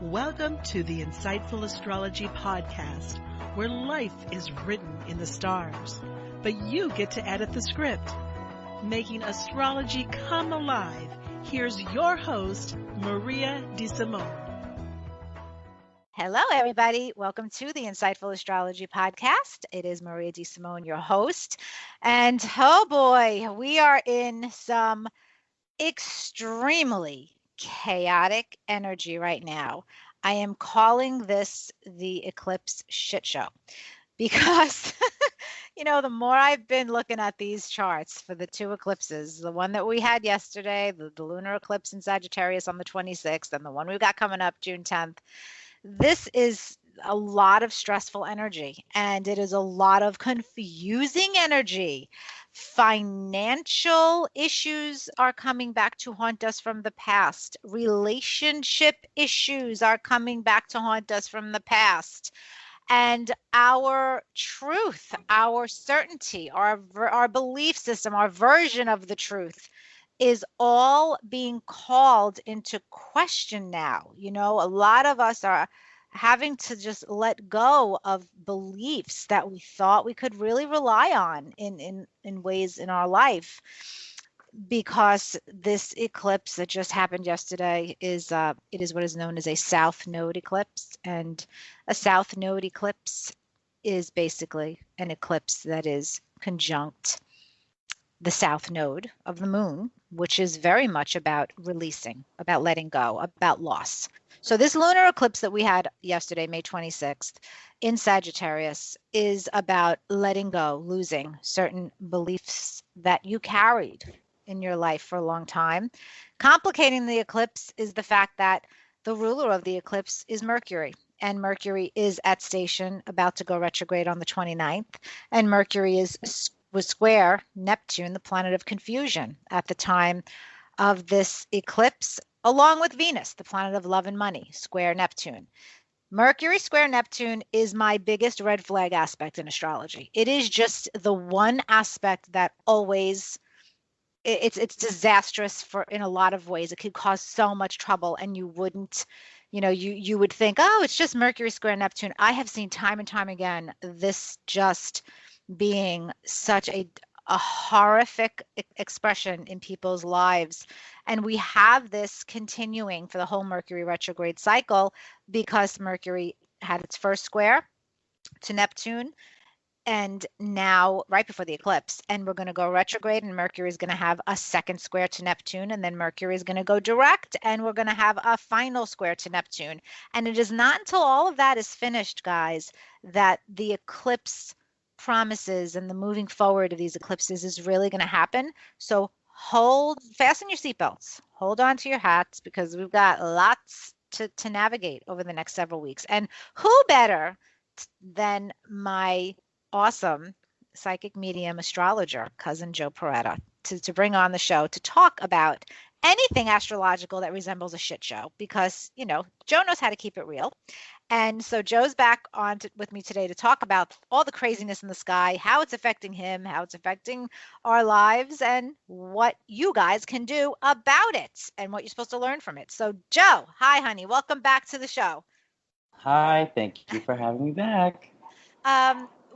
Welcome to the Insightful Astrology Podcast, where life is written in the stars, but you get to edit the script. Making astrology come alive, here's your host, Maria DeSimone. Hello, everybody. Welcome to the Insightful Astrology Podcast. It is Maria DeSimone, your host. And oh boy, we are in some extremely chaotic energy right now. I am calling this the eclipse shit show because, the more I've been looking at these charts for the two eclipses, the one that we had yesterday, the Lunar Eclipse in Sagittarius on the 26th, and the one we've got coming up June 10th, this is a lot of stressful energy, and it is a lot of confusing energy. Financial issues are coming back to haunt us from the past. Relationship issues are coming back to haunt us from the past. And our truth, our certainty, our belief system, our version of the truth is all being called into question now. A lot of us are having to just let go of beliefs that we thought we could really rely on in ways in our life, because this eclipse that just happened yesterday is what is known as a south node eclipse. And a south node eclipse is basically an eclipse that is conjunct the south node of the moon, which is very much about releasing, about letting go, about loss. So this lunar eclipse that we had yesterday, May 26th, in Sagittarius, is about letting go, losing certain beliefs that you carried in your life for a long time. Complicating the eclipse is the fact that the ruler of the eclipse is Mercury. And Mercury is at station, about to go retrograde on the 29th. And Mercury was square Neptune, the planet of confusion, at the time of this eclipse, along with Venus, the planet of love and money, square Neptune. Mercury square Neptune is my biggest red flag aspect in astrology. It is just the one aspect that always, it's disastrous in a lot of ways. It could cause so much trouble, and you wouldn't, you would think, oh, it's just Mercury square Neptune. I have seen time and time again this just being such a horrific expression in people's lives. And we have this continuing for the whole Mercury retrograde cycle, because Mercury had its first square to Neptune, and now right before the eclipse, and we're going to go retrograde, and Mercury is going to have a second square to Neptune, and then Mercury is going to go direct, and we're going to have a final square to Neptune. And it is not until all of that is finished, guys, that the eclipse promises and the moving forward of these eclipses is really going to happen. So fasten your seatbelts, hold on to your hats, because we've got lots to navigate over the next several weeks. And who better than my awesome psychic medium astrologer cousin Joe Perreta to bring on the show to talk about anything astrological that resembles a shit show, because Joe knows how to keep it real. And so Joe's back on with me today to talk about all the craziness in the sky, how it's affecting him, how it's affecting our lives, and what you guys can do about it, and what you're supposed to learn from it. So Joe, hi honey, welcome back to the show. Hi, thank you for having me back.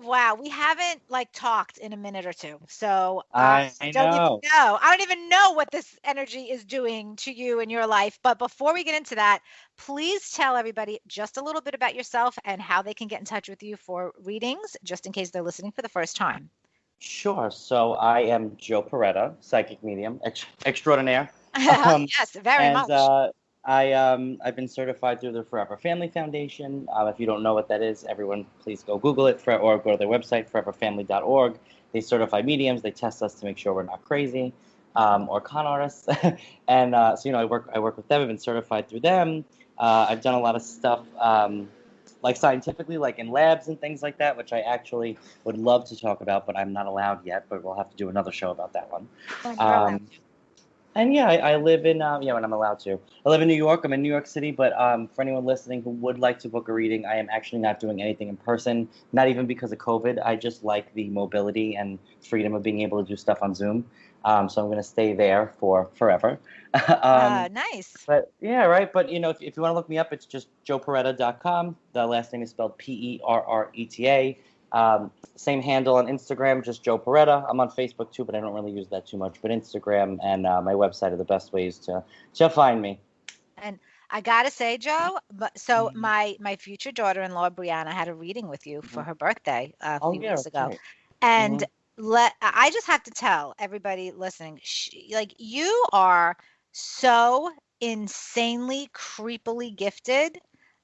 Wow, we haven't talked in a minute or two, so I don't even know. I don't even know what this energy is doing to you in your life. But before we get into that, please tell everybody just a little bit about yourself and how they can get in touch with you for readings, just in case they're listening for the first time. Sure. So I am Joe Perreta, psychic medium extraordinaire. Yes, very much. I've been certified through the Forever Family Foundation. If you don't know what that is, everyone please go Google it or go to their website, foreverfamily.org. They certify mediums. They test us to make sure we're not crazy or con artists. And so I work with them. I've been certified through them. I've done a lot of stuff scientifically, in labs and things like that, which I actually would love to talk about, but I'm not allowed yet. But we'll have to do another show about that one. And yeah, I live in when I'm allowed to. I live in New York. I'm in New York City, but for anyone listening who would like to book a reading, I am actually not doing anything in person. Not even because of COVID. I just like the mobility and freedom of being able to do stuff on Zoom. So I'm going to stay there for forever. Nice. But yeah, right. But if you want to look me up, it's just joeperreta.com. The last name is spelled Perreta. Same handle on Instagram, just Joe Perreta. I'm on Facebook too, but I don't really use that too much. But Instagram and my website are the best ways to find me. And I gotta say, Joe, so my future daughter-in-law Brianna had a reading with you for her birthday a few weeks ago, Right. and I just have to tell everybody listening, you are so insanely creepily gifted.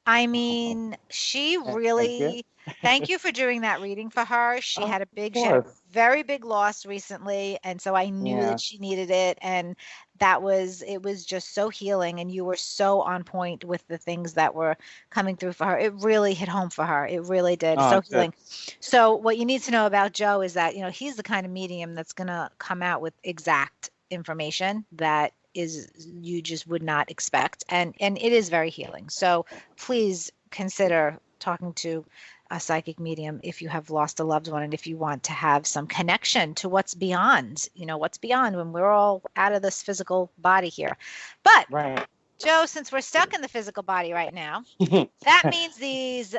I mean, she Thank you. really, thank you for doing that reading for her. She Of had she had a course. very big loss recently, and so I knew Yeah. that she needed it, and it was just so healing, and you were so on point with the things that were coming through for her. It really hit home for her. It really did. Oh, So good. healing. So what you need to know about Joe is that, he's the kind of medium that's going to come out with exact information that is you just would not expect, and it is very healing. So please consider talking to a psychic medium if you have lost a loved one and if you want to have some connection to what's beyond, what's beyond when we're all out of this physical body here. But Right. Joe, since we're stuck in the physical body right now, that means these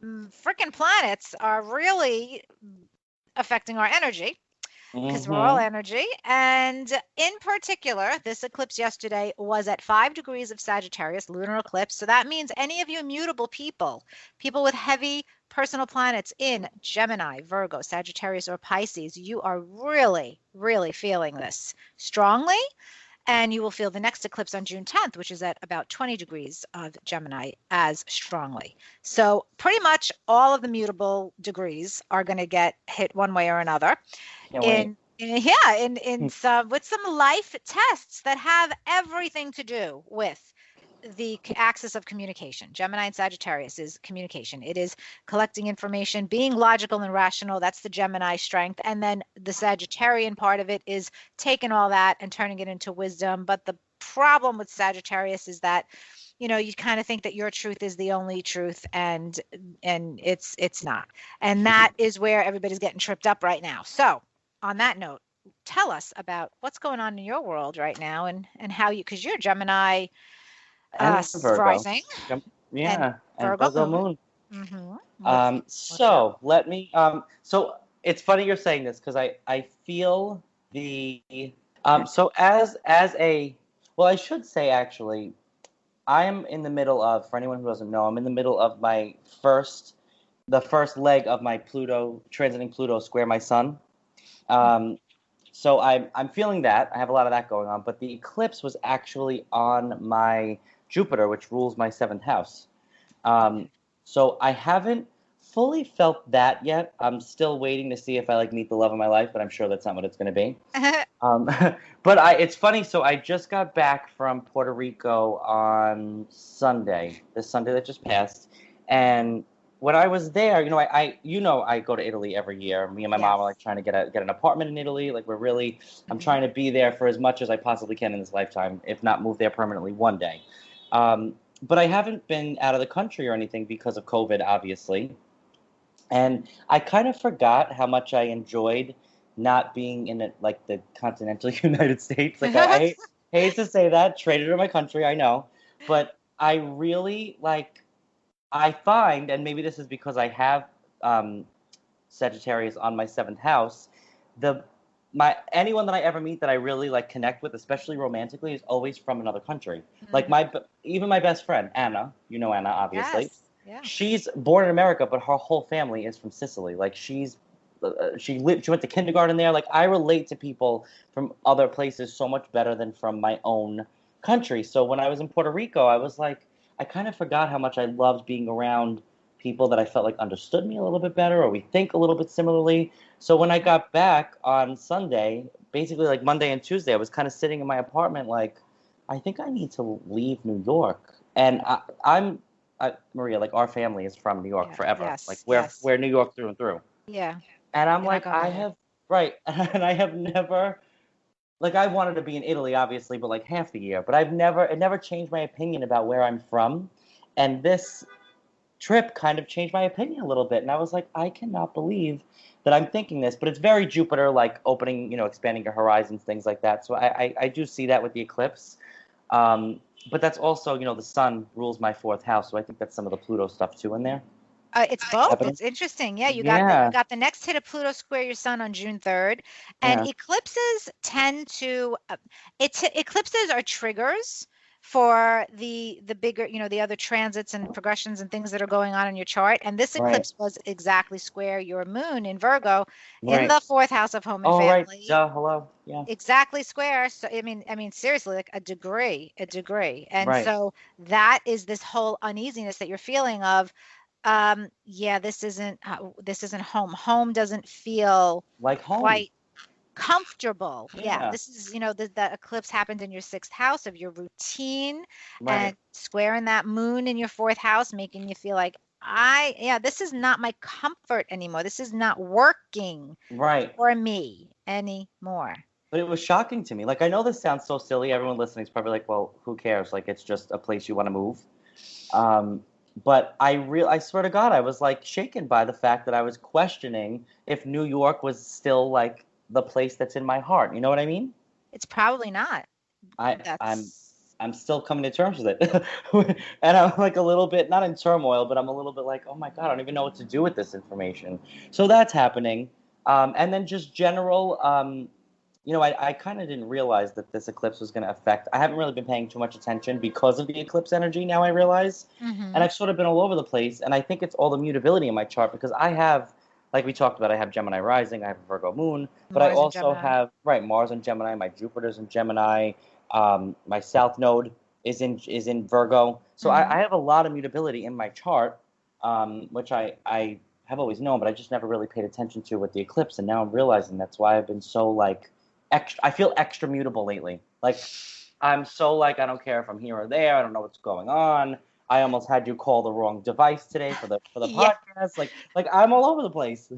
freaking planets are really affecting our energy, because we're all energy. And in particular, this eclipse yesterday was at 5 degrees of Sagittarius, lunar eclipse. So that means any of you mutable people with heavy personal planets in Gemini, Virgo, Sagittarius, or Pisces, you are really, really feeling this strongly. And you will feel the next eclipse on June 10th, which is at about 20 degrees of Gemini, as strongly. So pretty much all of the mutable degrees are going to get hit one way or another. Can't wait. In some with some life tests that have everything to do with the axis of communication. Gemini and Sagittarius is communication. It is collecting information, being logical and rational. That's the Gemini strength. And then the Sagittarian part of it is taking all that and turning it into wisdom. But the problem with Sagittarius is that you kind of think that your truth is the only truth, and it's not. And that is where everybody's getting tripped up right now. So on that note, tell us about what's going on in your world right now, and how because you're Gemini And Virgo. rising Yeah. And Virgo Virgo moon. moon. So let me. So it's funny you're saying this because I feel the. So as a, well, I should say actually, I'm in the middle of, for anyone who doesn't know, I'm in the middle of the first leg of my Pluto transiting Pluto square my sun. So I'm feeling that. I have a lot of that going on, but the eclipse was actually on my Jupiter, which rules my 7th house. So I haven't fully felt that yet. I'm still waiting to see if I meet the love of my life, but I'm sure that's not what it's going to be. But it's funny. So I just got back from Puerto Rico on Sunday, this Sunday that just passed, and when I was there, I go to Italy every year. Me and my mom are trying to get an apartment in Italy. I'm trying to be there for as much as I possibly can in this lifetime, if not move there permanently one day. But I haven't been out of the country or anything because of COVID, obviously. And I kind of forgot how much I enjoyed not being in the continental United States. I hate to say that, traitor to my country, I know, but I really I find, and maybe this is because I have Sagittarius on my 7th house, anyone that I ever meet that I really connect with, especially romantically, is always from another country. Even my best friend Anna, Anna, obviously. Yes. Yeah. She's born in America, but her whole family is from Sicily. She went to kindergarten there. I relate to people from other places so much better than from my own country. So when I was in Puerto Rico, I was I kind of forgot how much I loved being around people that I felt understood me a little bit better, or we think a little bit similarly. So when I got back on Sunday, basically Monday and Tuesday, I was kind of sitting in my apartment I think I need to leave New York. And Maria, our family is from New York forever. Yes, we're New York through and through. Yeah. And I'm And I have, right, and I have never like I wanted to be in Italy, obviously, but like half the year. But it never changed my opinion about where I'm from. And this trip kind of changed my opinion a little bit. And I was like, I cannot believe that I'm thinking this. But it's very Jupiter, like opening, expanding your horizons, things like that. So I do see that with the eclipse. But that's also, the sun rules my fourth house. So I think that's some of the Pluto stuff too in there. It's both. Happening. It's interesting. Yeah, you Yeah. got the next hit of Pluto square your sun on June 3rd, and Yeah. eclipses tend to eclipses are triggers for the bigger, the other transits and progressions and things that are going on in your chart. And this Right. eclipse was exactly square your moon in Virgo in Right. the fourth house of home and Oh, right. family. Duh. Hello. Yeah. Exactly square. So I mean seriously, like a degree. And Right. so that is this whole uneasiness that you're feeling of yeah, this isn't home. Home doesn't feel Like home. quite comfortable. Yeah, Yeah. this is, the eclipse happened in your sixth house of your routine, Right. and squaring that moon in your fourth house, making you feel like this is not my comfort anymore. This is not working Right. for me anymore. But it was shocking to me. Like, I know this sounds so silly. Everyone listening is probably like, well, who cares? Like, it's just a place you want to move. But I swear to God, I was like shaken by the fact that I was questioning if New York was still like the place that's in my heart. You know what I mean? It's probably not. I'm That's I'm still coming to terms with it. And I'm like a little bit, not in turmoil, but I'm a little bit like, oh my God, I don't even know what to do with this information. So that's happening. And then just general, I kind of didn't realize that this eclipse was going to affect. I haven't really been paying too much attention because of the eclipse energy. Now I realize, and I've sort of been all over the place. And I think it's all the mutability in my chart because I have, like we talked about, I have Gemini rising, I have a Virgo moon, but I Mars and also Gemini. have Mars and Gemini. My Jupiter's in Gemini. My South Node is in Virgo. So I have a lot of mutability in my chart, which I have always known, but I just never really paid attention to with the eclipse. And now I'm realizing that's why I've been so like extra. I feel extra mutable lately. Like I'm so like I don't care if I'm here or there. I don't know what's going on. I almost had you call the wrong device today for the Yeah. podcast. Like I'm all over the place.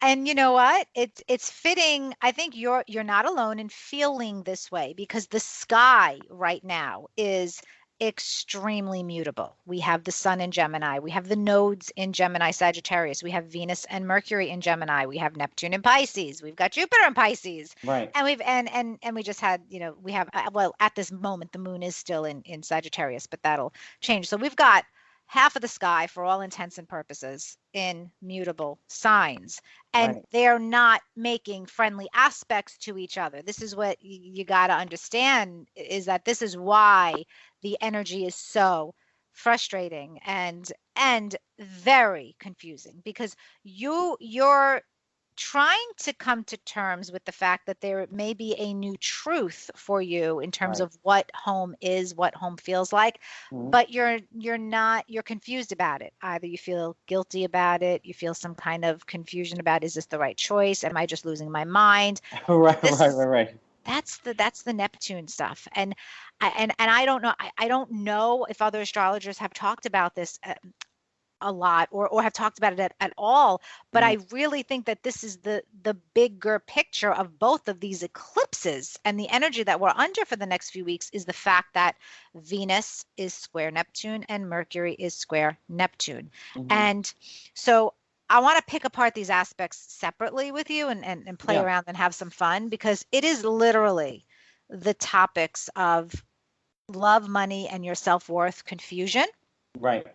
And you know what? It's fitting. I think you're not alone in feeling this way because the sky right now is extremely mutable. We have the sun in Gemini, we have the nodes in Gemini Sagittarius, we have Venus and Mercury in Gemini, we have Neptune in Pisces, we've got Jupiter in Pisces. Right. And we've and we just had, we have well, at this moment the moon is still in Sagittarius, but that'll change. So we've got half of the sky for all intents and purposes in mutable signs, and Right. they're not making friendly aspects to each other. This is what you got to understand, is that this is why the energy is so frustrating and very confusing, because you're trying to come to terms with the fact that there may be a new truth for you in terms Right. of what home is, what home feels like, Mhm. but you're confused about it. Either you feel guilty about it, you feel some kind of confusion about, is this the right choice? Am I just losing my mind? Right. Right. That's the Neptune stuff. And I don't know. I don't know if other astrologers have talked about this a lot or have talked about it at all, but I really think that this is the bigger picture of both of these eclipses, and the energy that we're under for the next few weeks is the fact that Venus is square Neptune and Mercury is square Neptune. And so I want to pick apart these aspects separately with you and play around and have some fun, because it is literally the topics of love, money, and your self-worth confusion. Right.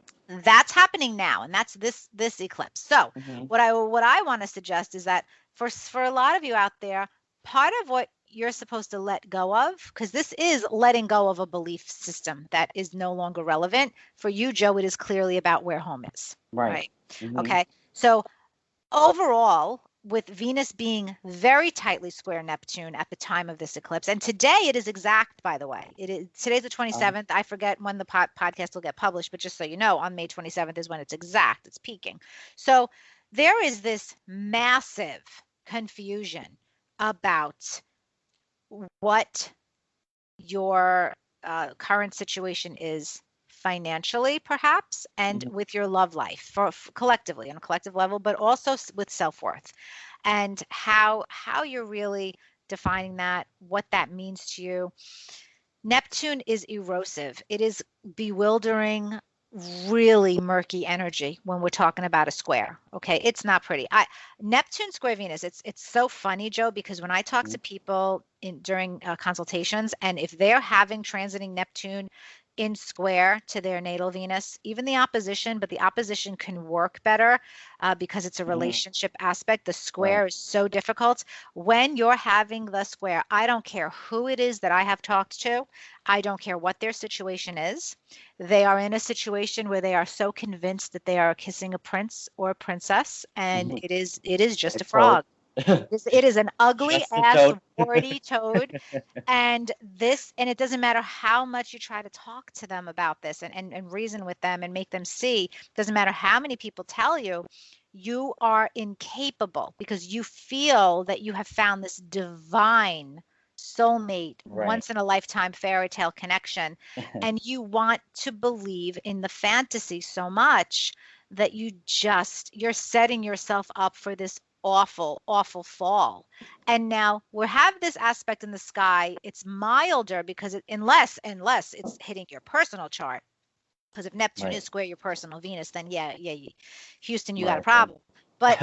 That's happening now, and that's this eclipse. So what I want to suggest is that for a lot of you out there, part of what you're supposed to let go of, because this is letting go of a belief system that is no longer relevant. For you, Joe, it is clearly about where home is. Right. Okay. So overall, with Venus being very tightly square Neptune at the time of this eclipse, and today it is exact, by the way. Today's the 27th. I forget when the podcast will get published, but just so you know, on May 27th is when it's exact. It's peaking. So there is this massive confusion about what your current situation is financially, perhaps, and with your love life for collectively on a collective level, but also with self-worth, and how you're really defining that, what that means to you. Neptune is erosive. It is bewildering, really murky energy when we're talking about a square. Okay, it's not pretty. Neptune square Venus. It's so funny, Joe, because when I talk to people during consultations, and if they're having transiting Neptune in square to their natal Venus, even the opposition, but the opposition can work better because it's a relationship aspect. The square is so difficult. When you're having the square, I don't care who it is that I have talked to. I don't care what their situation is. They are in a situation where they are so convinced that they are kissing a prince or a princess, and it is just a frog. It is an ugly ass warty toad. And it doesn't matter how much you try to talk to them about this and reason with them and make them see, doesn't matter how many people tell you, you are incapable because you feel that you have found this divine soulmate, once in a lifetime fairy tale connection. And you want to believe in the fantasy so much that you're setting yourself up for this awful, awful fall. And now we have this aspect in the sky. It's milder because unless it's hitting your personal chart. Because if Neptune is square your personal Venus, then Houston, you got a problem. But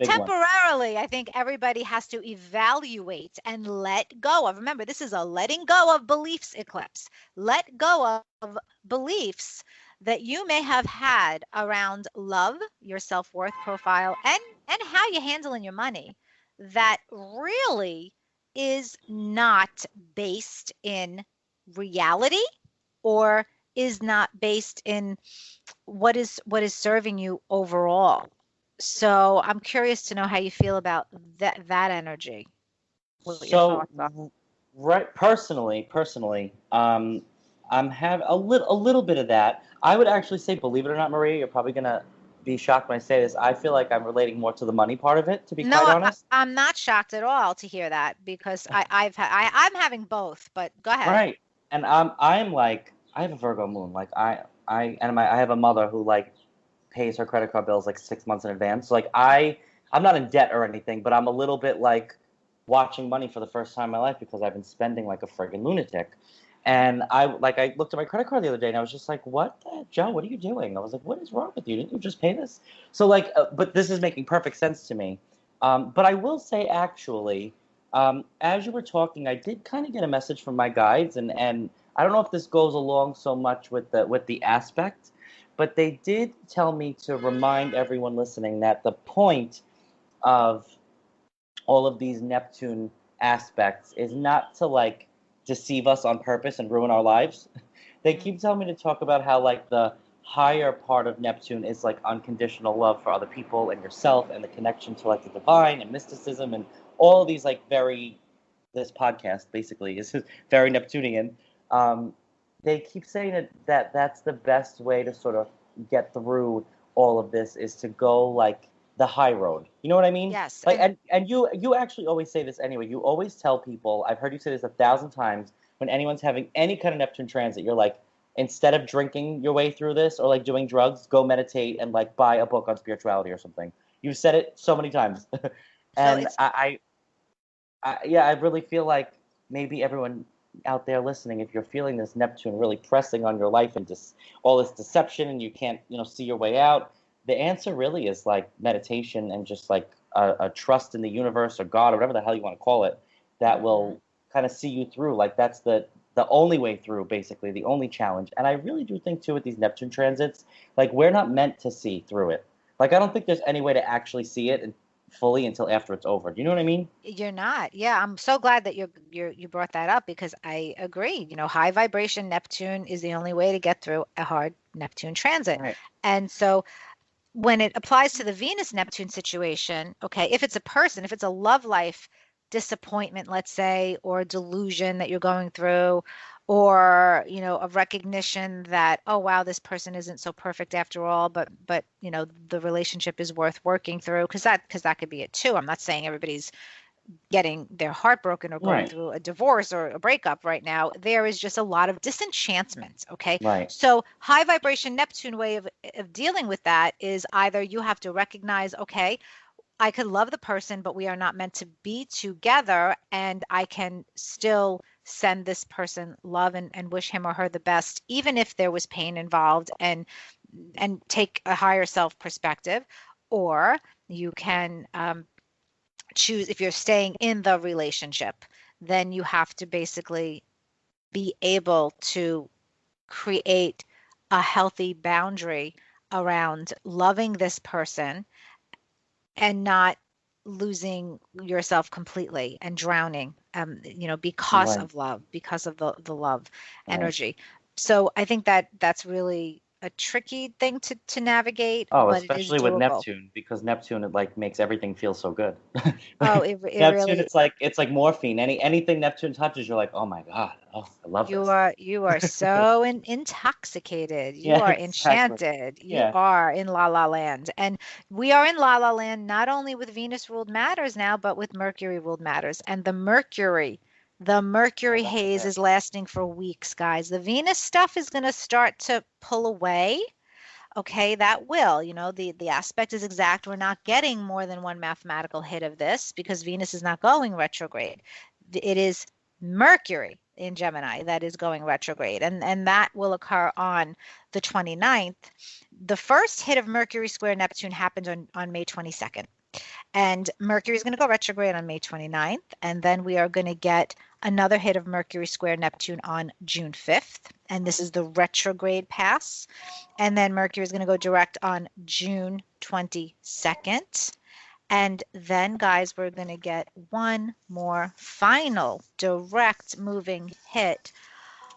temporarily, I think everybody has to evaluate and let go of. Remember, this is a letting go of beliefs eclipse. Let go of beliefs that you may have had around love, your self-worth profile, and how you're handling your money that really is not based in reality or is not based in what is serving you overall. So I'm curious to know how you feel about that energy. So, personally, I'm having a little bit of that. I would actually say, believe it or not, Maria, you're probably gonna be shocked when I say this. I feel like I'm relating more to the money part of it, to be quite honest. I'm not shocked at all to hear that because I'm having both. But go ahead. Right, and I'm like, I have a Virgo moon. Like I have a mother who like pays her credit card bills like 6 months in advance. So, like I'm not in debt or anything, but I'm a little bit like watching money for the first time in my life because I've been spending like a friggin' lunatic. And I looked at my credit card the other day and I was just like, what the heck, Joe, what are you doing? I was like, what is wrong with you? Didn't you just pay this? So like, but this is making perfect sense to me. But I will say actually, as you were talking, I did kind of get a message from my guides, and I don't know if this goes along so much with the aspect, but they did tell me to remind everyone listening that the point of all of these Neptune aspects is not to like deceive us on purpose and ruin our lives. They keep telling me to talk about how like the higher part of Neptune is like unconditional love for other people and yourself and the connection to like the divine and mysticism and all of these like this podcast basically is very Neptunian. They keep saying that that's the best way to sort of get through all of this is to go like the high road. You know what I mean? Yes. Like, and you actually always say this anyway. You always tell people, I've heard you say this 1,000 times, when anyone's having any kind of Neptune transit, you're like, instead of drinking your way through this or like doing drugs, go meditate and like buy a book on spirituality or something. You've said it so many times. And so I really feel like maybe everyone out there listening, if you're feeling this Neptune really pressing on your life and just all this deception and you can't, see your way out, the answer really is like meditation and just like a trust in the universe or God or whatever the hell you want to call it that will kind of see you through. Like that's the only way through, basically, the only challenge. And I really do think too with these Neptune transits, like we're not meant to see through it. Like I don't think there's any way to actually see it fully until after it's over. Do you know what I mean? You're not. Yeah, I'm so glad that you brought that up because I agree. High vibration Neptune is the only way to get through a hard Neptune transit. Right. And so when it applies to the Venus-Neptune situation, okay, if it's a person, if it's a love life disappointment, let's say, or a delusion that you're going through, or, a recognition that, oh, wow, this person isn't so perfect after all, but the relationship is worth working through, because that could be it too. I'm not saying everybody's getting their heart broken or going through a divorce or a breakup right now. There is just a lot of disenchantment. Okay. Right. So high vibration Neptune way of dealing with that is either you have to recognize, okay, I could love the person, but we are not meant to be together, and I can still send this person love and wish him or her the best, even if there was pain involved, and take a higher self perspective. Or you can choose, if you're staying in the relationship, then you have to basically be able to create a healthy boundary around loving this person and not losing yourself completely and drowning, because Right. of love, because of the love Right. energy. So I think that that's really a tricky thing to navigate, Oh, but it is especially with doable. Neptune, because Neptune, it like makes everything feel so good. Oh, it Neptune, really, it's like morphine. Anything Neptune touches, you're like, oh my God, oh, I love you this. are so intoxicated. You Yeah, are exactly. enchanted. You Yeah. are in La La Land. And we are in La La Land not only with Venus ruled matters now, but with Mercury ruled matters. And the Mercury Oh, that's haze okay. is lasting for weeks, guys. The Venus stuff is going to start to pull away. Okay, that will, the aspect is exact. We're not getting more than one mathematical hit of this because Venus is not going retrograde. It is Mercury in Gemini that is going retrograde, and that will occur on the 29th. The first hit of Mercury square Neptune happens on May 22nd. And Mercury is going to go retrograde on May 29th. And then we are going to get another hit of Mercury square Neptune on June 5th. And this is the retrograde pass. And then Mercury is going to go direct on June 22nd. And then, guys, we're going to get one more final direct moving hit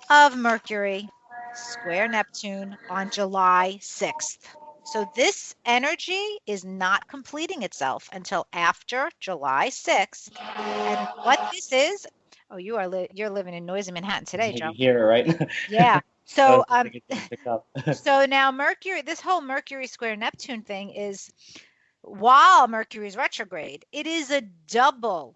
of Mercury square Neptune on July 6th. So this energy is not completing itself until after July 6th. And what this is, oh, you're living in noisy Manhattan today, You Joe. can hear it, right? Yeah. I So was hoping it didn't pick up. so now Mercury, this whole Mercury square Neptune thing is, while Mercury is retrograde, it is a double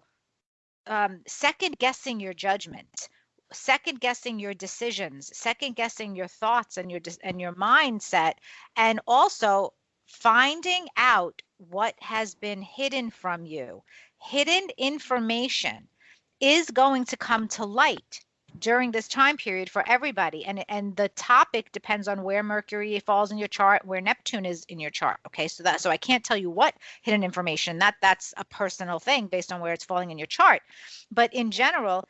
second guessing your judgment, second guessing your decisions, second guessing your thoughts and your mindset, and also finding out what has been hidden from you. Hidden information is going to come to light during this time period for everybody, and the topic depends on where Mercury falls in your chart, where Neptune is in your chart. Okay, so I can't tell you what hidden information, that's a personal thing based on where it's falling in your chart, but in general,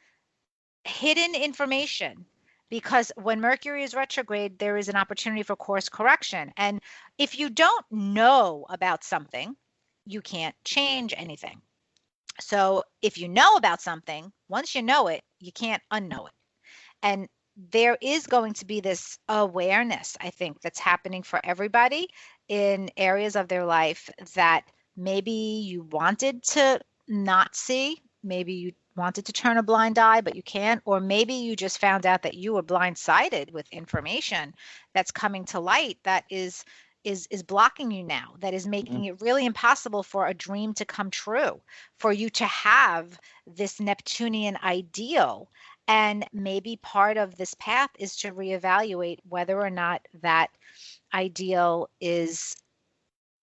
hidden information, because when Mercury is retrograde, there is an opportunity for course correction. And if you don't know about something, you can't change anything. So if you know about something, once you know it, you can't unknow it. And there is going to be this awareness, I think, that's happening for everybody in areas of their life that maybe you wanted to not see, maybe you wanted to turn a blind eye, but you can't, or maybe you just found out that you were blindsided with information that's coming to light that is blocking you now, that is making Mhm. it really impossible for a dream to come true, for you to have this Neptunian ideal. And maybe part of this path is to reevaluate whether or not that ideal is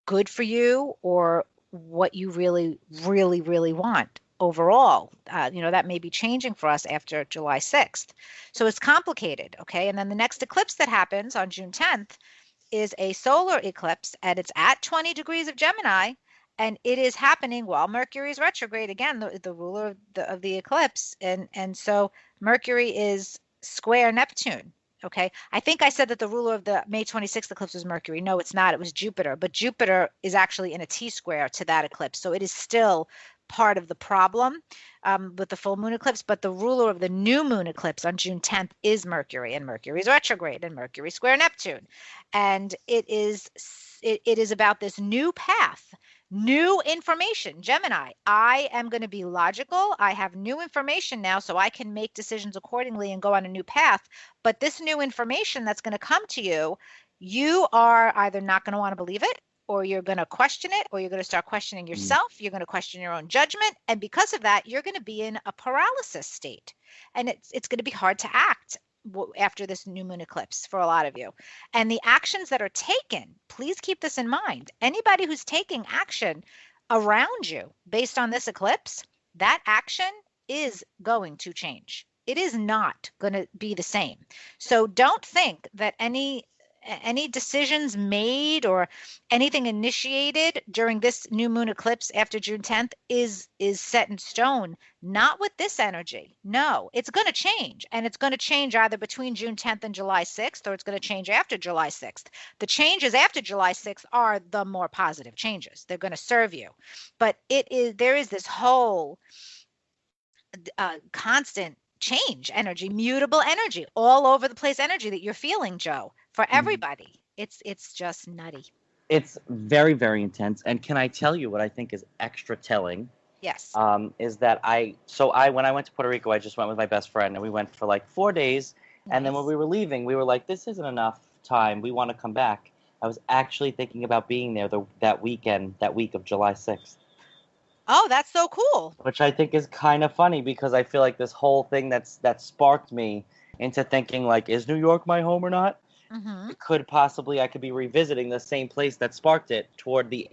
good for you or what you really, really, really want overall. That may be changing for us after July 6th. So it's complicated, okay? And then the next eclipse that happens on June 10th is a solar eclipse, and it's at 20 degrees of Gemini, and it is happening while Mercury is retrograde, again, the ruler of the eclipse. And so Mercury is square Neptune. Okay, I think I said that the ruler of the May 26th eclipse was Mercury. No, it's not. It was Jupiter, but Jupiter is actually in a T square to that eclipse. So it is still part of the problem with the full moon eclipse. But the ruler of the new moon eclipse on June 10th is Mercury, and Mercury is retrograde, and Mercury square Neptune. And it is about this new path, new information. Gemini, I am going to be logical. I have new information now, so I can make decisions accordingly and go on a new path. But this new information that's going to come to you, you are either not going to want to believe it, or you're going to question it, or you're going to start questioning Mm. yourself. You're going to question your own judgment. And because of that, you're going to be in a paralysis state. And it's going to be hard to act after this new moon eclipse for a lot of you. And the actions that are taken, please keep this in mind. Anybody who's taking action around you based on this eclipse, that action is going to change. It is not going to be the same. So don't think that any decisions made or anything initiated during this new moon eclipse after June 10th is set in stone. Not with this energy. No, it's going to change, and it's going to change either between June 10th and July 6th, or it's going to change after July 6th. The changes after July 6th are the more positive changes. They're going to serve you. But there is this whole constant change energy, mutable energy, all over the place energy that you're feeling, Joe, for everybody. It's just nutty. It's very, very intense. And can I tell you what I think is extra telling? Yes. Is that when I went to Puerto Rico, I just went with my best friend, and we went for like 4 days. Nice. And then when we were leaving, we were like, this isn't enough time. We want to come back. I was actually thinking about being there that week of July 6th. Oh, that's so cool. Which I think is kind of funny, because I feel like this whole thing that sparked me into thinking, like, is New York my home or not? Mm-hmm. I could be revisiting the same place that sparked it toward the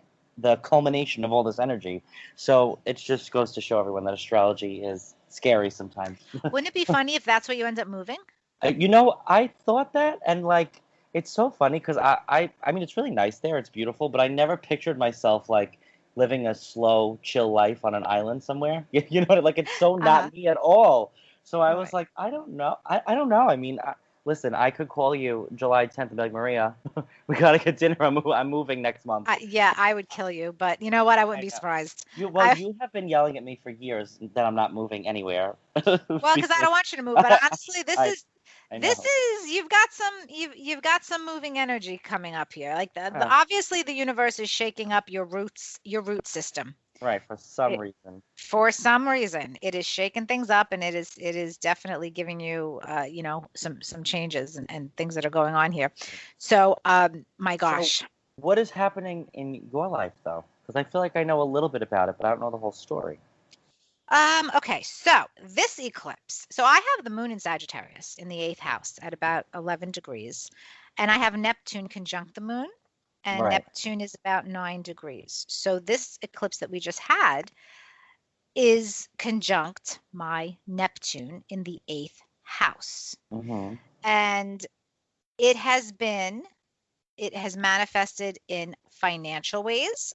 culmination of all this energy. So it just goes to show everyone that astrology is scary sometimes. Wouldn't it be funny if that's where you end up moving? I thought that, and like, it's so funny because I mean, it's really nice there. It's beautiful, but I never pictured myself like living a slow, chill life on an island somewhere. You know, like, it's so not me at all. So I was like, I don't know. I don't know. I mean, listen, I could call you July 10th and be like, Maria, we got to get dinner. I'm moving next month. Yeah, I would kill you. But you know what? I wouldn't be surprised. You have been yelling at me for years that I'm not moving anywhere. Well, because I don't want you to move. But honestly, you've got some moving energy coming up here. Like obviously the universe is shaking up your root system. Right, for some reason. For some reason, it is shaking things up, and it is definitely giving you some changes and things that are going on here. So, my gosh. So what is happening in your life, though? Because I feel like I know a little bit about it, but I don't know the whole story. Okay, so this eclipse. So I have the moon in Sagittarius in the 8th house at about 11 degrees, and I have Neptune conjunct the moon, and Neptune is about 9 degrees. So this eclipse that we just had is conjunct my Neptune in the 8th house. Mm-hmm. And it has manifested in financial ways.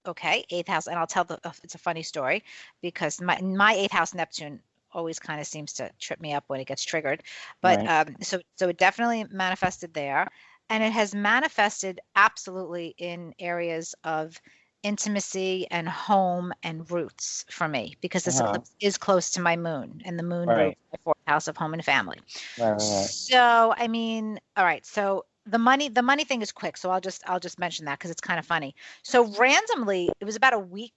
Okay, 8th house, and I'll tell it's a funny story, because my 8th house Neptune always kind of seems to trip me up when it gets triggered. But so it definitely manifested there, and it has manifested absolutely in areas of intimacy and home and roots for me, because this eclipse is close to my moon, and the moon rules the 4th house of home and family. Right. So I mean, all right, so the money thing is quick, so I'll just mention that because it's kind of funny. So randomly, it was about a week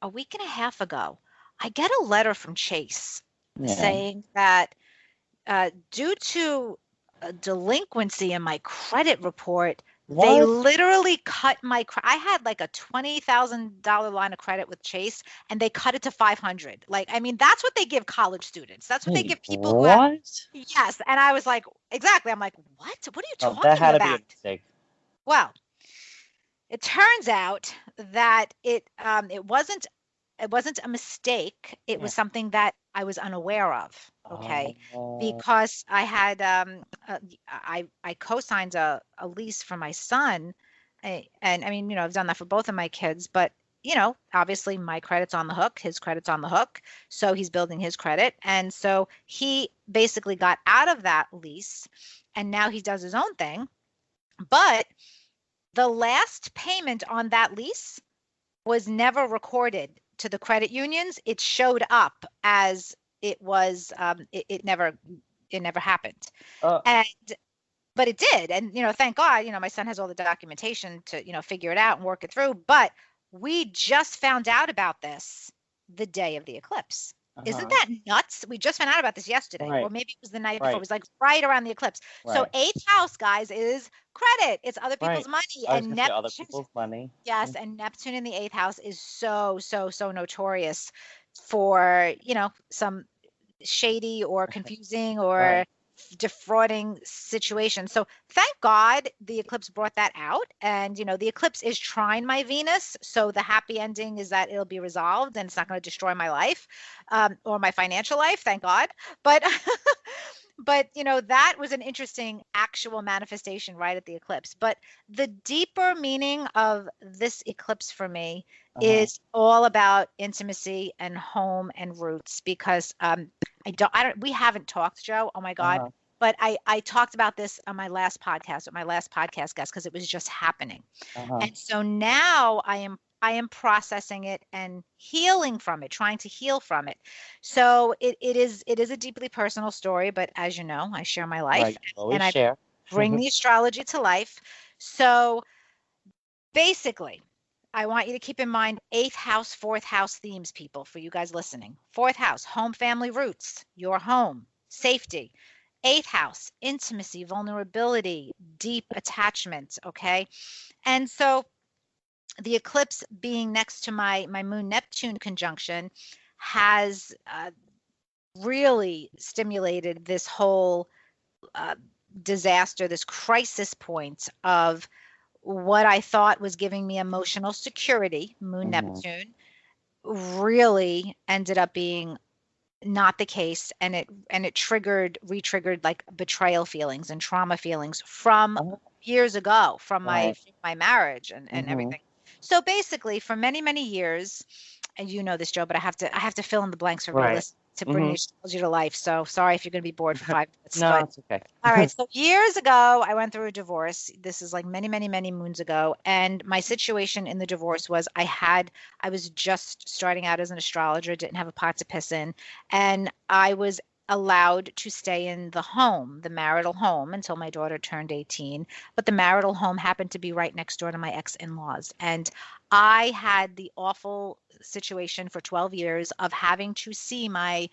and a half ago, I get a letter from Chase saying that due to a delinquency in my credit report, they literally cut my I had like a $20,000 line of credit with Chase, and they cut it to $500. Like, I mean, that's what they give college students. That's what they give people who have, yes. And I was like, exactly. I'm like, what are you talking about? That had to be a mistake. Well, it turns out that it wasn't a mistake. It was something that I was unaware of. Okay. Because I had I co-signed a lease for my son, and I mean, I've done that for both of my kids, but obviously my credit's on the hook, his credit's on the hook, so he's building his credit, and so he basically got out of that lease, and now he does his own thing. But the last payment on that lease was never recorded to the credit unions. It showed up as it was it never happened. But it did, and thank God, my son has all the documentation to figure it out and work it through. But we just found out about this the day of the eclipse. Isn't that nuts? We just found out about this yesterday, or maybe it was the night before. It was like right around the eclipse. So 8th house, guys, is credit. It's other people's money, and Neptune. Other people's money. Yes, and Neptune in the 8th house is so notorious for some shady or confusing or defrauding situation. So thank God the eclipse brought that out. And, the eclipse is trine my Venus. So the happy ending is that it'll be resolved and it's not going to destroy my life or my financial life. Thank God. But but that was an interesting actual manifestation right at the eclipse. But the deeper meaning of this eclipse for me is all about intimacy and home and roots, because we haven't talked, Joe. Oh my God. But I talked about this on my last podcast with my last podcast guest, because it was just happening. And so now I am processing it and healing from it, trying to heal from it. So it is a deeply personal story, but as you know, I share my life, Right. Always and I share. bring the astrology to life. So basically, I want you to keep in mind 8th house, 4th house themes, people, for you guys listening. 4th house, home, family, roots, your home, safety. 8th house, intimacy, vulnerability, deep attachment, okay? And so the eclipse being next to my moon Neptune conjunction has really stimulated this whole disaster, this crisis point of what I thought was giving me emotional security, moon Neptune, really ended up being not the case, and it re-triggered like betrayal feelings and trauma feelings from years ago, from my marriage and everything. So basically, for many, many years, and you know this, Joe, but I have to fill in the blanks for realistic to bring the astrology to life. So sorry if you're going to be bored for 5 minutes. No, it's okay. All right. So years ago, I went through a divorce. This is like many, many, many moons ago. And my situation in the divorce was I was just starting out as an astrologer, didn't have a pot to piss in. And I was allowed to stay in the home, the marital home, until my daughter turned 18. But the marital home happened to be right next door to my ex-in-laws. And I had the awful situation for 12 years of having to see my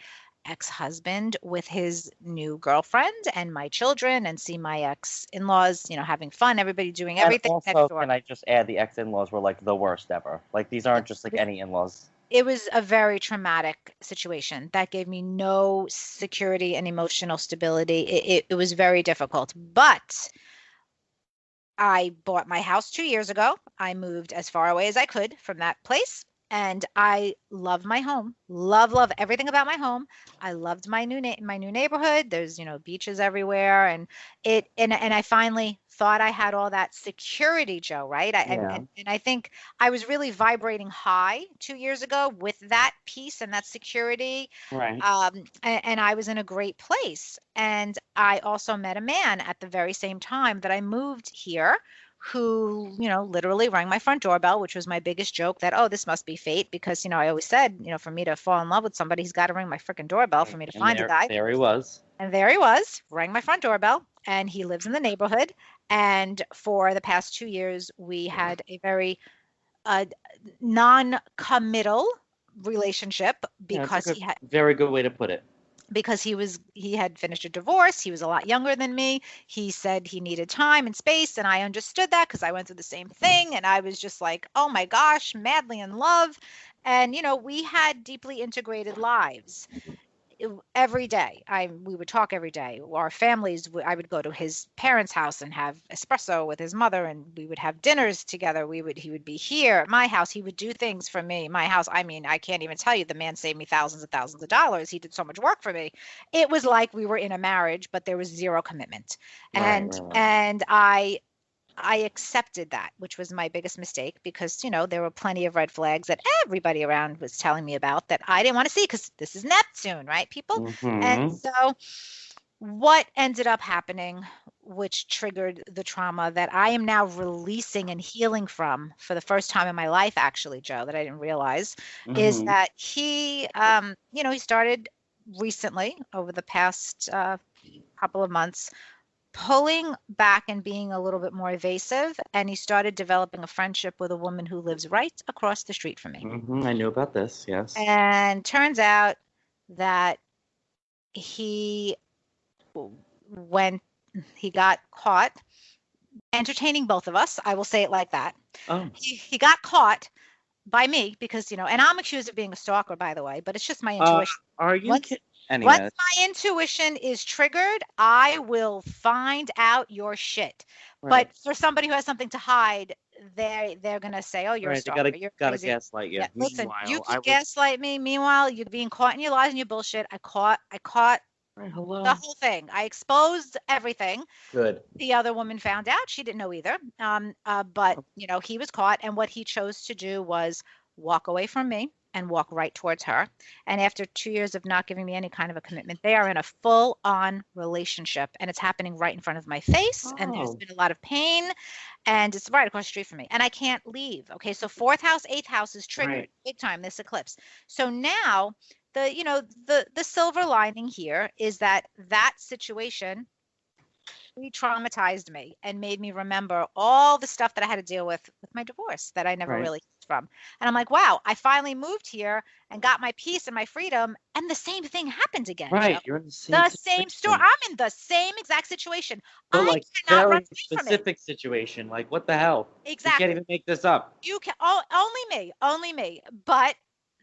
ex-husband with his new girlfriend and my children, and see my ex-in-laws, having fun, everybody doing everything and also, next door. can I just add, the ex-in-laws were like the worst ever. Like, these aren't just like any in-laws. It was a very traumatic situation that gave me no security and emotional stability. It was very difficult, but I bought my house 2 years ago. I moved as far away as I could from that place. And I love my home. Love everything about my home. I loved my new neighborhood. There's, beaches everywhere. And I finally thought I had all that security, Joe, right? And I think I was really vibrating high 2 years ago with that peace and that security. Right. And I was in a great place. And I also met a man at the very same time that I moved here, who, literally rang my front doorbell, which was my biggest joke, that, oh, this must be fate, because, I always said, for me to fall in love with somebody, he's got to ring my freaking doorbell for me to find a guy. There he was. And there he was, rang my front doorbell, and he lives in the neighborhood. And for the past 2 years, we had a very non-committal relationship, because he had very good way to put it. Because he had finished a divorce. He was a lot younger than me. He said he needed time and space, and I understood that because I went through the same thing, and I was just like, oh my gosh, madly in love. And we had deeply integrated lives. Every day we would talk every day. Our families, I would go to his parents' house and have espresso with his mother, and we would have dinners together. He would be here at my house. He would do things for me. My house, I mean, I can't even tell you, the man saved me thousands and thousands of dollars. He did so much work for me. It was like we were in a marriage, but there was zero commitment. And I accepted that, which was my biggest mistake, because, there were plenty of red flags that everybody around was telling me about that I didn't want to see, because this is Neptune, right, people? And so what ended up happening, which triggered the trauma that I am now releasing and healing from for the first time in my life, actually, Joe, that I didn't realize, is that he, he started recently, over the past couple of months, pulling back and being a little bit more evasive, and he started developing a friendship with a woman who lives right across the street from me. I knew about this, yes. And turns out that when he got caught entertaining both of us, I will say it like that. Oh. He got caught by me because, and I'm accused of being a stalker, by the way, but it's just my intuition. Are you kidding? Anyway, Once my intuition is triggered, I will find out your shit. right, But for somebody who has something to hide, they're gonna say, "Oh, you're a right. They stalker. You're gotta crazy." gaslight you. Yeah, listen, you Meanwhile, can gaslight me. Meanwhile, you're being caught in your lies and your bullshit. I caught right, the hello. whole thing. I exposed everything. Good. The other woman found out. She didn't know either. But Oh, he was caught, and what he chose to do was walk away from me and walk right towards her. And after 2 years of not giving me any kind of a commitment, they are in a full-on relationship, and it's happening right in front of my face. And there's oh, been a lot of pain, and it's right across the street from me, and I can't leave. Okay, so fourth house, eighth house is triggered right, big time this eclipse. So now the silver lining here is that situation re-traumatized me and made me remember all the stuff that I had to deal with my divorce that I never right, really healed from. And I'm like, wow, I finally moved here and got my peace and my freedom, and the same thing happened again, Joe. right. You're in the same The same story. situation, I'm in the same exact situation. but I like cannot run very away from it. specific situation. Like, what the hell? You can't Exactly. even make this up. You can only me. But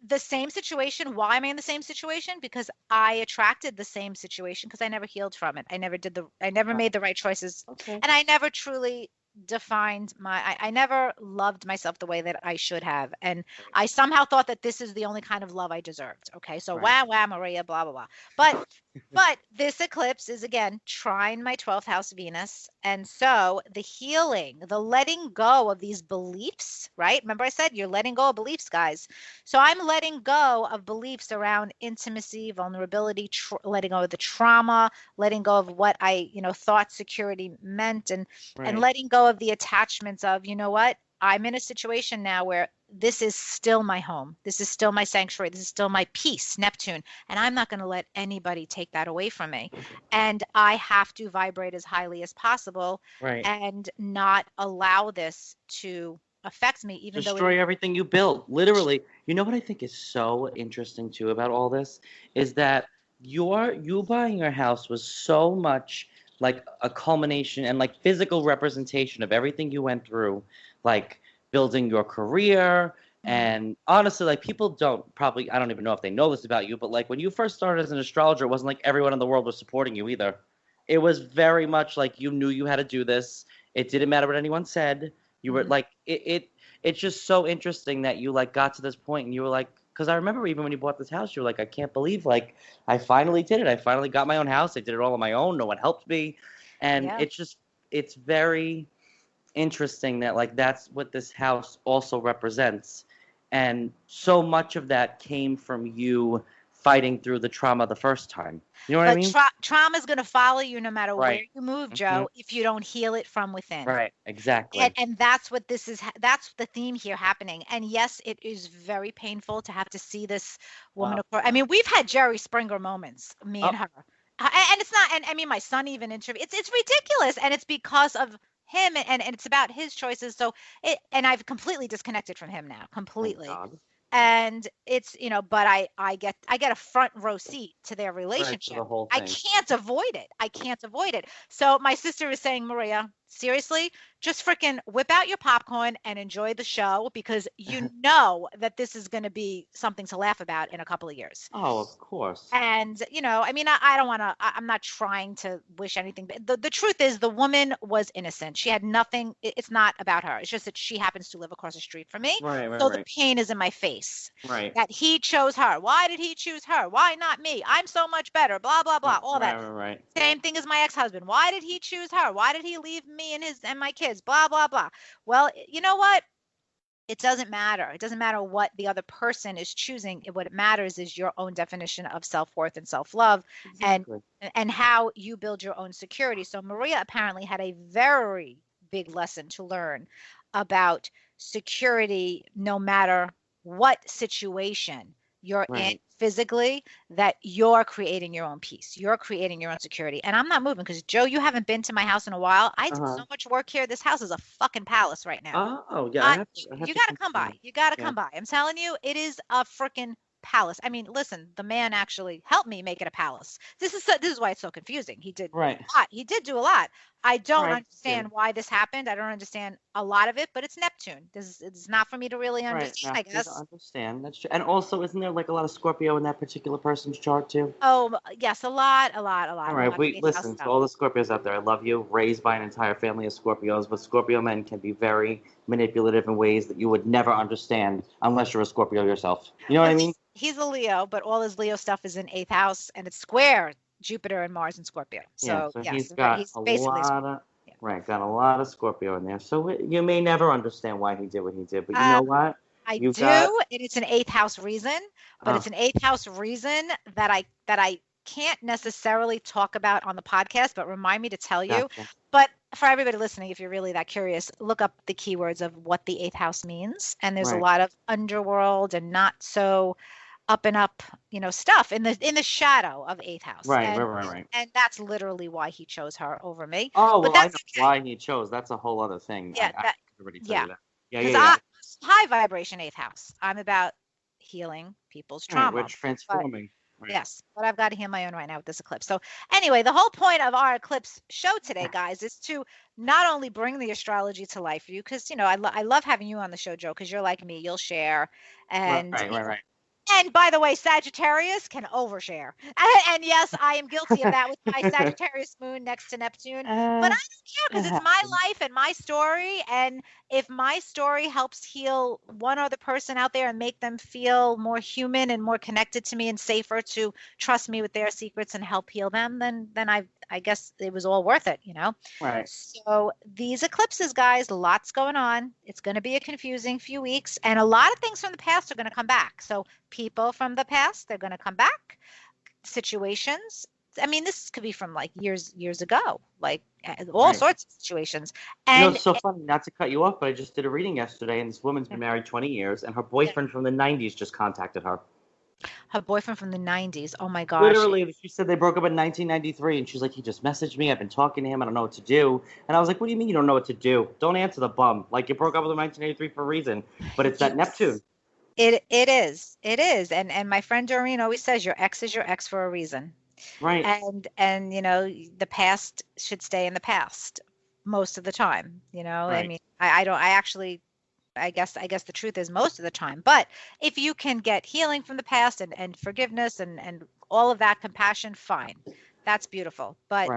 the same situation. Why am I in the same situation? Because I attracted the same situation because I never healed from it. I never Uh, made the right choices, Okay. and I never truly defined I never loved myself the way that I should have. And Right. I somehow thought that this is the only kind of love I deserved. Okay. So Right. wah Maria, blah blah blah. But this eclipse is again trine my 12th house Venus. And so the healing, the letting go of these beliefs, right? Remember I said you're letting go of beliefs, guys. So I'm letting go of beliefs around intimacy, vulnerability, letting go of the trauma, letting go of what I, thought security meant, and Right. letting go of the attachments of, you know what? I'm in a situation now where this is still my home. This is still my sanctuary. This is still my peace, Neptune. And I'm not going to let anybody take that away from me. And I have to vibrate as highly as possible Right. and not allow this to affect me, even though Destroy everything you built. Literally. You know what I think is so interesting too about all this is that you buying your house was so much like a culmination and like physical representation of everything you went through, like building your career. Mhm. And honestly, like people don't probably, I don't even know if they know this about you, but like when you first started as an astrologer, it wasn't like everyone in the world was supporting you either. It was very much like you knew you had to do this. It didn't matter what anyone said. You were Mhm. like it's just so interesting that you like got to this point and you were like, because I remember even when you bought this house, you were like, I can't believe like I finally did it. I finally got my own house. I did it all on my own. No one helped me. And Yeah. it's very interesting that like that's what this house also represents. And so much of that came from you fighting through the trauma the first time. You know what I But mean? trauma is going to follow you no matter where Right. you move, Hmm. Joe, if you don't heal it from within. Right. And, Exactly. and that's what this is. That's the theme here happening. And yes, it is very painful to have to see this woman. Uh, I mean, we've had Jerry Springer moments, me and oh, her. And it's not, and I mean, my son even interviewed. It's ridiculous, and it's because of him, and it's about his choices. So and I've completely disconnected from him now, thank completely. God. And it's but I get a front row seat to their Right. For relationship. the whole I thing. can't avoid it. So my sister is saying, Maria, seriously, just freaking whip out your popcorn and enjoy the show, because you know that this is going to be something to laugh about in a couple of years. Oh, of course. And, I mean, I don't want to, I'm not trying to wish anything, but the truth is the woman was innocent. She had nothing. It's not about her. It's just that she happens to live across the street from me. Right, right, So the right, pain is in my face right, that he chose her. Why did he choose her? Why not me? I'm so much better, blah, blah, right, blah, all right, that. right, right. Same thing as my ex-husband. Why did he choose her? Why did he leave me and my kids? Blah, blah, blah. Well, you know what? It doesn't matter. It doesn't matter what the other person is choosing. What it matters is your own definition of self-worth and self-love, and Exactly. how you build your own security. So Maria apparently had a very big lesson to learn about security, no matter what situation you're in Right. physically, that you're creating your own peace. You're creating your own security. And I'm not moving because, Joe, you haven't been to my house in a while. I did Uh-huh. so much work here. This house is a fucking palace right now. Oh, yeah, Uh, I have you to got to come come see by. it. You got to Yeah. come by. I'm telling you, it is a freaking palace. I mean, listen, the man actually helped me make it a palace. This is why it's so confusing. He did Right. a lot. He did do a lot. I don't Right. understand why this happened. I don't understand a lot of it, but it's Neptune. It's not for me to really understand, I guess. Understand. That's true. And also, isn't there like a lot of Scorpio in that particular person's chart too? Oh, yes, a lot. All A right, lot of eighth house listen to stuff. all the Scorpios out there. I love you. Raised by an entire family of Scorpios, but Scorpio men can be very manipulative in ways that you would never understand unless you're a Scorpio yourself. You know what I mean? He's a Leo, but all his Leo stuff is in eighth house, and it's square Jupiter and Mars and Scorpio. So, so yes, he's got he's a basically lot of got a lot of Scorpio in there. So you may never understand why he did what he did, but you know what? I do, and it's an eighth house reason, but it's an eighth house reason that I can't necessarily talk about on the podcast, but remind me to tell you. Gotcha. But for everybody listening, if you're really that curious, look up the keywords of what the eighth house means, and there's a lot of underworld and not so up and up, stuff in the shadow of eighth house. Right. And that's literally why he chose her over me. Oh, but well, I know why he chose. That's a whole other thing. Yeah, I can already tell you that. Yeah. Because high vibration eighth house. I'm about healing people's trauma. We're transforming. Yes, but I've got to heal my own right now with this eclipse. So anyway, the whole point of our eclipse show today, guys, is to not only bring the astrology to life for you, because, I love having you on the show, Joe, because you're like me, you'll share. And Right. And by the way, Sagittarius can overshare. And yes, I am guilty of that with my Sagittarius moon next to Neptune. But I don't care because it's my life and my story. And if my story helps heal one other person out there and make them feel more human and more connected to me and safer to trust me with their secrets and help heal them, then I guess it was all worth it, Right. So these eclipses, guys, lots going on. It's going to be a confusing few weeks, and a lot of things from the past are going to come back. So people from the past, they're going to come back. Situations. I mean, this could be from like years ago, like all sorts of situations. And it's so funny, not to cut you off, but I just did a reading yesterday, and this woman's been married 20 years, and her boyfriend from the 90s just contacted her. Her boyfriend from the 90s. Oh my gosh. Literally, she said they broke up in 1993, and she's like, he just messaged me. I've been talking to him. I don't know what to do. And I was like, what do you mean you don't know what to do? Don't answer the bum. Like, you broke up with him in 1983 for a reason. But it's that Neptune. It is. And my friend Doreen always says your ex is your ex for a reason. Right. And the past should stay in the past most of the time. Right. I mean, I guess the truth is most of the time. But if you can get healing from the past and forgiveness and all of that compassion, fine. That's beautiful. But,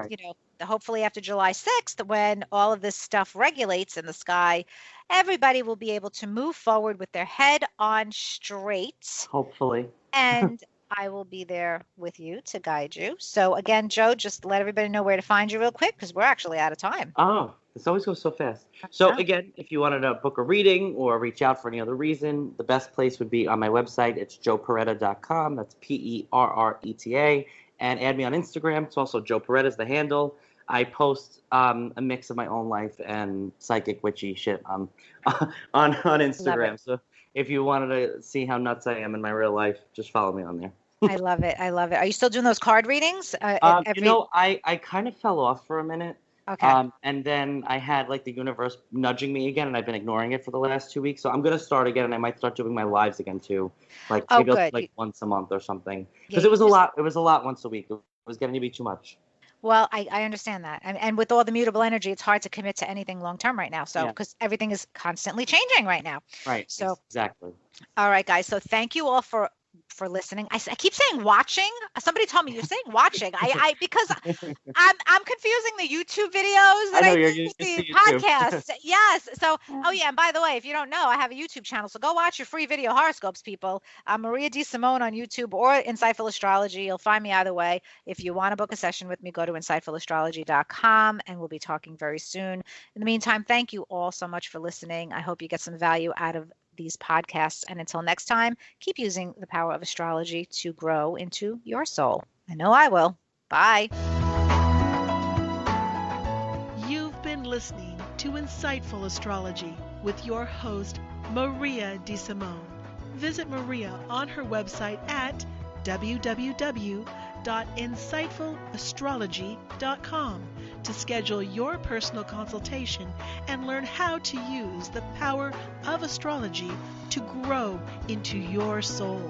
hopefully after July 6th, when all of this stuff regulates in the sky, everybody will be able to move forward with their head on straight. Hopefully. And I will be there with you to guide you. So again, Joe, just let everybody know where to find you real quick because we're actually out of time. Oh, this always goes so fast. So again, if you wanted to book a reading or reach out for any other reason, the best place would be on my website. It's joeperreta.com. That's Perreta. And add me on Instagram. It's also Joe Perreta is the handle. I post a mix of my own life and psychic witchy shit on Instagram. So if you wanted to see how nuts I am in my real life, just follow me on there. I love it. Are you still doing those card readings? I kind of fell off for a minute. Okay. And then I had like the universe nudging me again, and I've been ignoring it for the last 2 weeks. So I'm gonna start again, and I might start doing my lives again too, like maybe once a month or something. Because it was a lot. It was a lot once a week. It was getting to be too much. Well, I understand that. And with all the mutable energy, it's hard to commit to anything long term right now. So because everything is constantly changing right now. Right. So exactly. All right, guys. So thank you all for listening. I keep saying watching. Somebody told me you're saying watching. Because I'm confusing the YouTube videos that I do with the podcast. Yes. So and by the way, if you don't know, I have a YouTube channel. So go watch your free video horoscopes, people. Maria D. Simone on YouTube or Insightful Astrology. You'll find me either way. If you want to book a session with me, go to insightfulastrology.com and we'll be talking very soon. In the meantime, thank you all so much for listening. I hope you get some value out of these podcasts. And until next time, keep using the power of astrology to grow into your soul. I know I will. Bye. You've been listening to Insightful Astrology with your host, Maria D. Simone. Visit Maria on her website at www.insightfulastrology.com to schedule your personal consultation and learn how to use the power of astrology to grow into your soul.